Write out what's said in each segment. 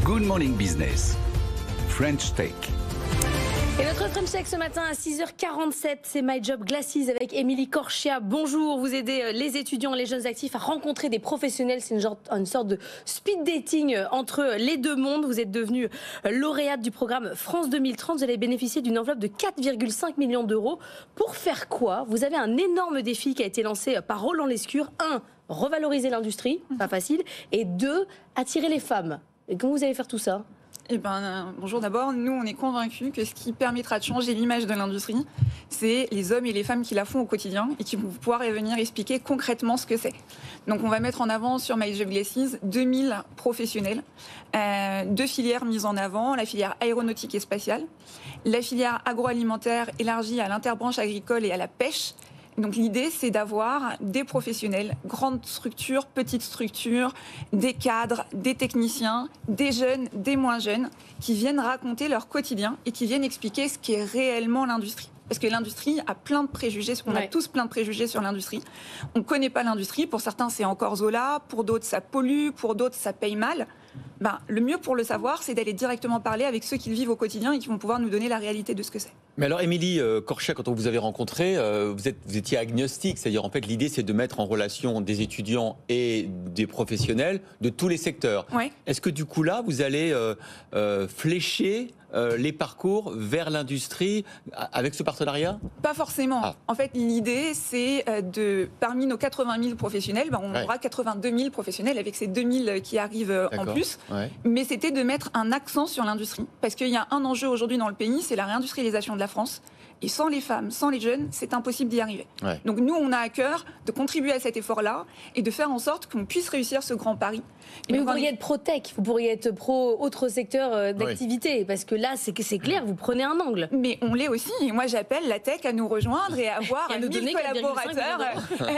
Good Morning Business, French Tech. Et notre French Tech ce matin à 6h47, c'est My Job Glasses avec Émilie Corchia. Bonjour, vous aidez les étudiants et les jeunes actifs à rencontrer des professionnels. C'est une sorte de speed dating entre les deux mondes. Vous êtes devenue lauréate du programme France 2030. Vous allez bénéficier d'une enveloppe de 4,5 millions d'euros. Pour faire quoi? Vous avez un énorme défi qui a été lancé par Roland Lescure. 1, revaloriser l'industrie, pas facile. Et 2, attirer les femmes. Et comment vous allez faire tout ça? Bonjour d'abord, nous on est convaincus que ce qui permettra de changer l'image de l'industrie, c'est les hommes et les femmes qui la font au quotidien et qui vont pouvoir venir expliquer concrètement ce que c'est. Donc on va mettre en avant sur My Job Glasses 2000 professionnels, 2 filières mises en avant, la filière aéronautique et spatiale, la filière agroalimentaire élargie à l'interbranche agricole et à la pêche. Donc l'idée, c'est d'avoir des professionnels, grandes structures, petites structures, des cadres, des techniciens, des jeunes, des moins jeunes, qui viennent raconter leur quotidien et qui viennent expliquer ce qu'est réellement l'industrie. Parce que l'industrie a plein de préjugés, on a tous plein de préjugés sur l'industrie. On ne connaît pas l'industrie, pour certains c'est encore Zola, pour d'autres ça pollue, pour d'autres ça paye mal. Le mieux pour le savoir, c'est d'aller directement parler avec ceux qui le vivent au quotidien et qui vont pouvoir nous donner la réalité de ce que c'est. Mais alors, Émilie Corchia, quand on vous avait rencontré, vous étiez agnostique, c'est-à-dire en fait l'idée c'est de mettre en relation des étudiants et des professionnels de tous les secteurs. Ouais. Est-ce que du coup là, vous allez flécher les parcours vers l'industrie avec ce partenariat? Pas forcément. En fait, l'idée, c'est parmi nos 80 000 professionnels, on aura 82 000 professionnels avec ces 2 000 qui arrivent en plus. Ouais. Mais c'était de mettre un accent sur l'industrie. Parce qu'il y a un enjeu aujourd'hui dans le pays, c'est la réindustrialisation de la France. Et sans les femmes, sans les jeunes, c'est impossible d'y arriver. Ouais. Donc nous, on a à cœur de contribuer à cet effort-là et de faire en sorte qu'on puisse réussir ce grand pari. Mais vous pourriez être pro-tech, vous pourriez être pro-autre secteur d'activité, parce que là, c'est clair, vous prenez un angle. Mais on l'est aussi. Et moi, j'appelle la tech à nous rejoindre et à avoir 1000 collaborateurs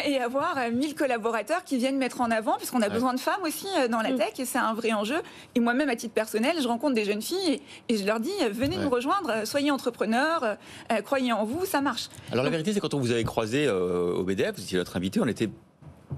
et avoir 1000 collaborateurs qui viennent mettre en avant, puisqu'on a besoin de femmes aussi dans la tech et c'est un vrai enjeu. Et moi-même, à titre personnel, je rencontre des jeunes filles et je leur dis, venez nous rejoindre, soyez entrepreneurs, croyez en vous, ça marche. Alors la vérité, c'est quand on vous avait croisé au BDF, vous étiez notre invité, on était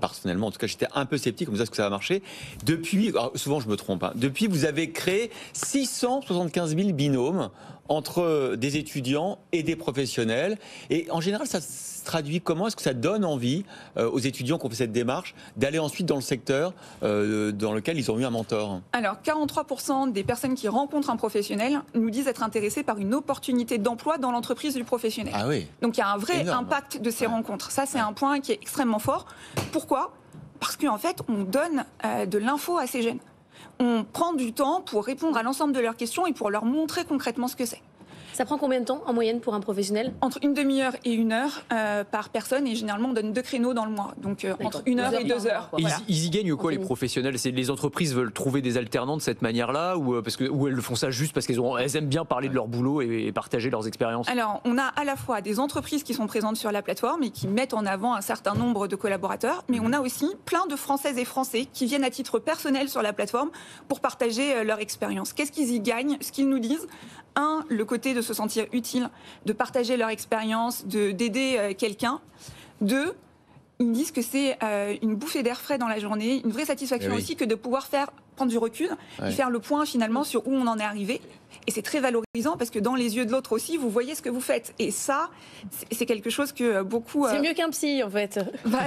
personnellement, en tout cas, j'étais un peu sceptique, comme ça, est-ce que ça va marcher? Depuis, alors, souvent je me trompe, depuis vous avez créé 675 000 binômes entre des étudiants et des professionnels. Et en général, ça se traduit comment? Est-ce que ça donne envie aux étudiants qui ont fait cette démarche d'aller ensuite dans le secteur dans lequel ils ont eu un mentor? Alors, 43% des personnes qui rencontrent un professionnel nous disent être intéressées par une opportunité d'emploi dans l'entreprise du professionnel. Ah oui. Donc, il y a un vrai impact de ces rencontres. Ça, c'est un point qui est extrêmement fort. Pourquoi? Parce qu'en fait, on donne de l'info à ces jeunes. On prend du temps pour répondre à l'ensemble de leurs questions et pour leur montrer concrètement ce que c'est. Ça prend combien de temps en moyenne pour un professionnel? Entre une demi-heure et 1 heure par personne, et généralement on donne 2 créneaux dans le mois, donc entre 1 heure et 2 heures. Voilà. Ils y gagnent quoi, les professionnels? C'est les entreprises veulent trouver des alternants de cette manière-là, ou elles font ça juste parce qu'elles aiment bien parler de leur boulot et partager leurs expériences? Alors on a à la fois des entreprises qui sont présentes sur la plateforme et qui mettent en avant un certain nombre de collaborateurs, mais on a aussi plein de Françaises et Français qui viennent à titre personnel sur la plateforme pour partager leur expérience. Qu'est-ce qu'ils y gagnent? Ce qu'ils nous disent: 1, le côté de se sentir utile, de partager leur expérience, d'aider quelqu'un. 2, ils me disent que c'est une bouffée d'air frais dans la journée, une vraie satisfaction aussi que de pouvoir prendre du recul et faire le point finalement sur où on en est arrivé. Et c'est très valorisant parce que dans les yeux de l'autre aussi, vous voyez ce que vous faites. Et ça, c'est quelque chose que beaucoup... C'est mieux qu'un psy, en fait.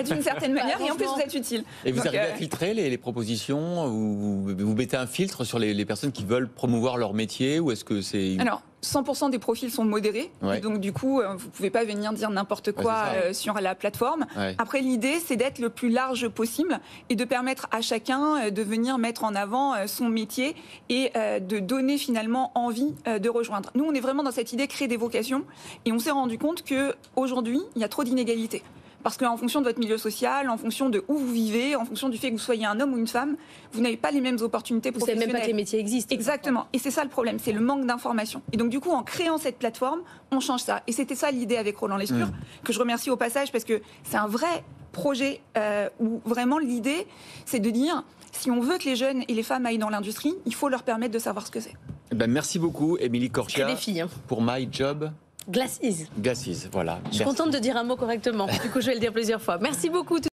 D'une certaine manière, et en plus, vous êtes utile. Et vous arrivez à filtrer les propositions, ou vous mettez un filtre sur les personnes qui veulent promouvoir leur métier, ou est-ce que c'est... Alors, 100% des profils sont modérés, donc du coup, vous ne pouvez pas venir dire n'importe quoi sur la plateforme. Après, l'idée, c'est d'être le plus large possible et de permettre à chacun de venir mettre en avant son métier et de donner finalement envie de rejoindre. Nous, on est vraiment dans cette idée créer des vocations, et on s'est rendu compte qu'aujourd'hui, il y a trop d'inégalités. Parce qu'en fonction de votre milieu social, en fonction de où vous vivez, en fonction du fait que vous soyez un homme ou une femme, vous n'avez pas les mêmes opportunités professionnelles. Vous savez même pas que les métiers existent. Exactement. Et c'est ça le problème, c'est le manque d'information. Et donc du coup, en créant cette plateforme, on change ça. Et c'était ça l'idée avec Roland Lescure, que je remercie au passage, parce que c'est un vrai projet où vraiment l'idée, c'est de dire, si on veut que les jeunes et les femmes aillent dans l'industrie, il faut leur permettre de savoir ce que c'est. Merci beaucoup, Émilie Corchia, pour My Job Glasses. Glasses, voilà. Je suis contente de dire un mot correctement. Du coup, je vais le dire plusieurs fois. Merci beaucoup.